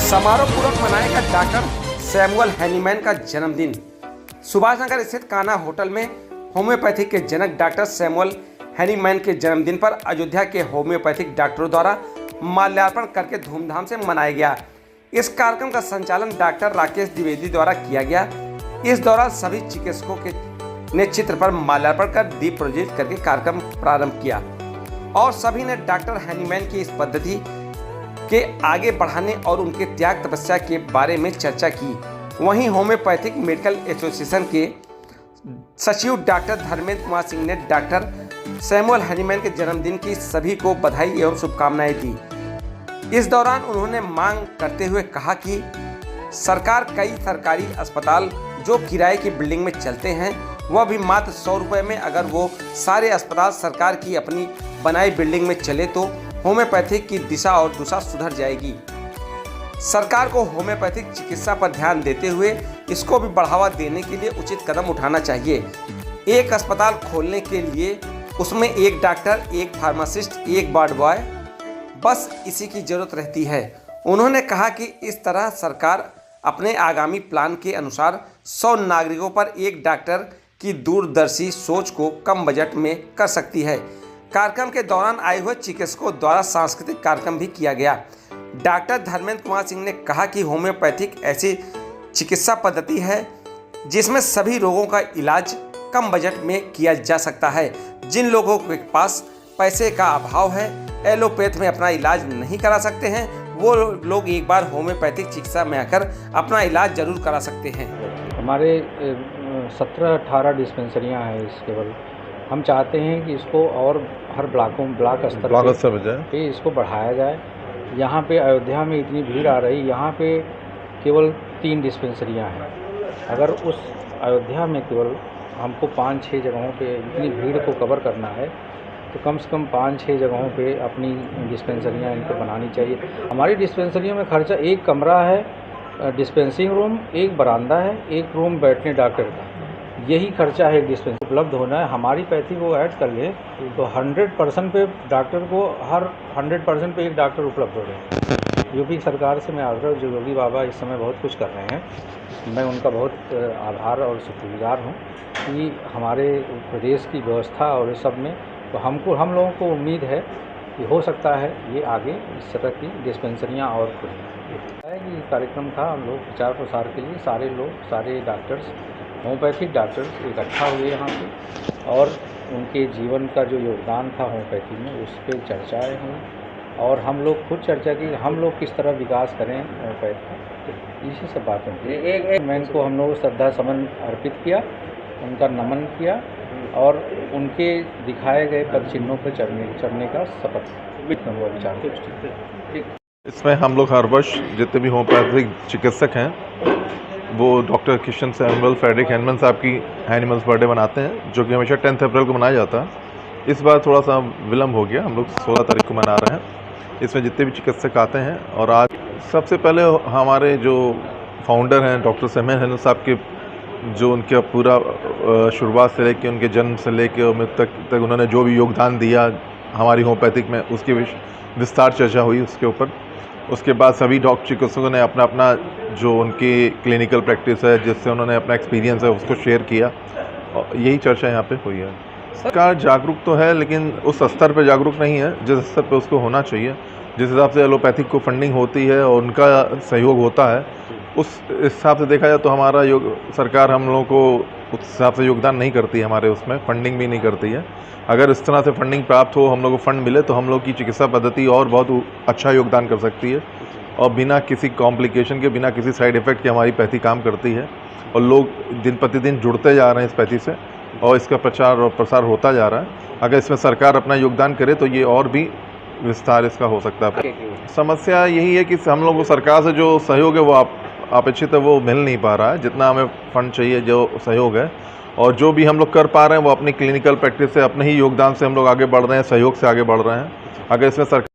समारोहपूर्वक मनाएगा doctor Samuel Hahnemann का जन्मदिन। सुभाष नगर स्थित कान्हा होटल में होम्योपैथी के जनक डॉक्टर सैमुअल हैनीमैन के जन्मदिन पर अयोध्या के होम्योपैथिक डॉक्टरों द्वारा माल्यार्पण करके धूमधाम से मनाया गया। इस कार्यक्रम का संचालन डॉक्टर राकेश द्विवेदी द्वारा किया गया। इस दौरान सभी चिकित्सकों ने चित्र पर माल्यार्पण कर दीप प्रज्वलित करके कार्यक्रम प्रारंभ किया और सभी ने डॉक्टर हैनीमैन की इस पद्धति के आगे बढ़ाने और उनके त्याग तपस्या के बारे में चर्चा की। वहीं होम्योपैथिक मेडिकल एसोसिएशन के सचिव डॉक्टर धर्मेंद्र कुमार सिंह ने डॉक्टर सैमुअल हैनीमैन के जन्मदिन की सभी को बधाई एवं शुभकामनाएं दी। इस दौरान उन्होंने मांग करते हुए कहा कि सरकार कई सरकारी अस्पताल जो किराए की बिल्डिंग में चलते हैं वह भी मात्र 100 रुपये में अगर वो सारे अस्पताल सरकार की अपनी बनाई बिल्डिंग में चले तो होम्योपैथिक की दिशा और दुशा सुधर जाएगी। सरकार को होम्योपैथिक चिकित्सा पर ध्यान देते हुए इसको भी बढ़ावा देने के लिए उचित कदम उठाना चाहिए। एक अस्पताल खोलने के लिए उसमें एक डॉक्टर, एक फार्मासिस्ट, एक वार्ड बॉय, बस इसी की जरूरत रहती है। उन्होंने कहा कि इस तरह सरकार अपने आगामी प्लान के अनुसार 100 नागरिकों पर एक डॉक्टर की दूरदर्शी सोच को कम बजट में कर सकती है। कार्यक्रम के दौरान आए हुए चिकित्सकों द्वारा सांस्कृतिक कार्यक्रम भी किया गया। डॉक्टर धर्मेंद्र कुमार सिंह ने कहा कि होम्योपैथिक ऐसी चिकित्सा पद्धति है जिसमें सभी रोगों का इलाज कम बजट में किया जा सकता है। जिन लोगों के पास पैसे का अभाव है, एलोपैथ में अपना इलाज नहीं करा सकते हैं, वो लोग एक बार होम्योपैथिक चिकित्सा में आकर अपना इलाज जरूर करा सकते हैं। हमारे 17-18 डिस्पेंसरियां हैं इस केवल। हम चाहते हैं कि इसको और हर ब्लॉक स्तर पे इसको बढ़ाया जाए। यहाँ पे अयोध्या में इतनी भीड़ आ रही, यहाँ पे केवल 3 डिस्पेंसरियां हैं। अगर उस अयोध्या में केवल हमको 5-6 जगहों पे इतनी भीड़ को कवर करना है तो कम से कम 5-6 जगहों पे अपनी डिस्पेंसरियां इनको बनानी चाहिए। हमारी डिस्पेंसरियों में खर्चा, एक कमरा है डिस्पेंसिंग रूम, एक बरामदा है, एक रूम बैठने डॉक्टर का, यही खर्चा है। एक डिस्पेंसरी उपलब्ध होना है। हमारी पैथी को ऐड कर ले तो 100% पे डॉक्टर को हर 100% पे एक डॉक्टर उपलब्ध हो रहे। यूपी सरकार से मैं आग्रह, जो योगी बाबा इस समय बहुत कुछ कर रहे हैं, मैं उनका बहुत आभार और शुक्रगुजार हूँ कि हमारे प्रदेश की व्यवस्था और इस सब में तो हम लोगों को उम्मीद है कि हो सकता है ये आगे इस तरह की डिस्पेंसरियाँ और खुलें। ये कार्यक्रम था, हम लोग प्रचार प्रसार के लिए सारे लोग, सारे डॉक्टर्स, होम्योपैथिक डॉक्टर्स इकट्ठा हुए यहाँ पे और उनके जीवन का जो योगदान था होम्योपैथी में उस पर चर्चाएँ हुई और हम लोग खुद चर्चा की हम लोग किस तरह विकास करें होम्योपैथी का, इसी सब बातों की। मैं इनको हम लोग श्रद्धा सुमन अर्पित किया, उनका नमन किया और उनके दिखाए गए पद चिन्हों पर चढ़ने का शपथ विचार। इसमें हम लोग हर वर्ष जितने भी होम्योपैथिक चिकित्सक हैं वो डॉक्टर किशन सैमुअल फ्रेडरिक हैनीमैन साहब की हैनीमैन्स बर्थडे मनाते हैं, जो कि हमेशा 10 अप्रैल को मनाया जाता है। इस बार थोड़ा सा विलम्ब हो गया, हम लोग 16 तारीख को मना रहे हैं। इसमें जितने भी चिकित्सक आते हैं और आज सबसे पहले हमारे जो फाउंडर हैं डॉक्टर सैमुअल हैनीमैन साहब के, जो उनका पूरा शुरुआत से लेकर उनके जन्म से लेकर तक उन्होंने जो भी योगदान दिया हमारी होम्योपैथिक में, उसकी विस्तार चर्चा हुई उसके ऊपर। उसके बाद सभी डॉक्टर चिकित्सकों ने अपना अपना जो उनकी क्लिनिकल प्रैक्टिस है, जिससे उन्होंने अपना एक्सपीरियंस है, उसको शेयर किया और यही चर्चा यहाँ पे हुई है। सरकार जागरूक तो है लेकिन उस स्तर पर जागरूक नहीं है जिस स्तर पे उसको होना चाहिए। जिस हिसाब से एलोपैथिक को फंडिंग होती है और उनका सहयोग होता है, उस हिसाब से देखा जाए तो हमारा सरकार हम लोगों को उस हिसाब से योगदान नहीं करती है, हमारे उसमें फंडिंग भी नहीं करती है। अगर इस तरह से फंडिंग प्राप्त हो, हम लोग को फंड मिले तो हम लोग की चिकित्सा पद्धति और बहुत अच्छा योगदान कर सकती है और बिना किसी कॉम्प्लिकेशन के, बिना किसी साइड इफ़ेक्ट के हमारी पैथी काम करती है और लोग दिन प्रतिदिन जुड़ते जा रहे हैं इस पैथी से और इसका प्रचार और प्रसार होता जा रहा है। अगर इसमें सरकार अपना योगदान करे तो ये और भी विस्तार इसका हो सकता है। समस्या यही है कि हम लोग को सरकार से जो सहयोग है वो अपेक्षित है वो मिल नहीं पा रहा है, जितना हमें फंड चाहिए जो सहयोग है, और जो भी हम लोग कर पा रहे हैं वो अपनी क्लिनिकल प्रैक्टिस से, अपने ही योगदान से हम लोग आगे बढ़ रहे हैं, सहयोग से आगे बढ़ रहे हैं। अगर इसमें सरकार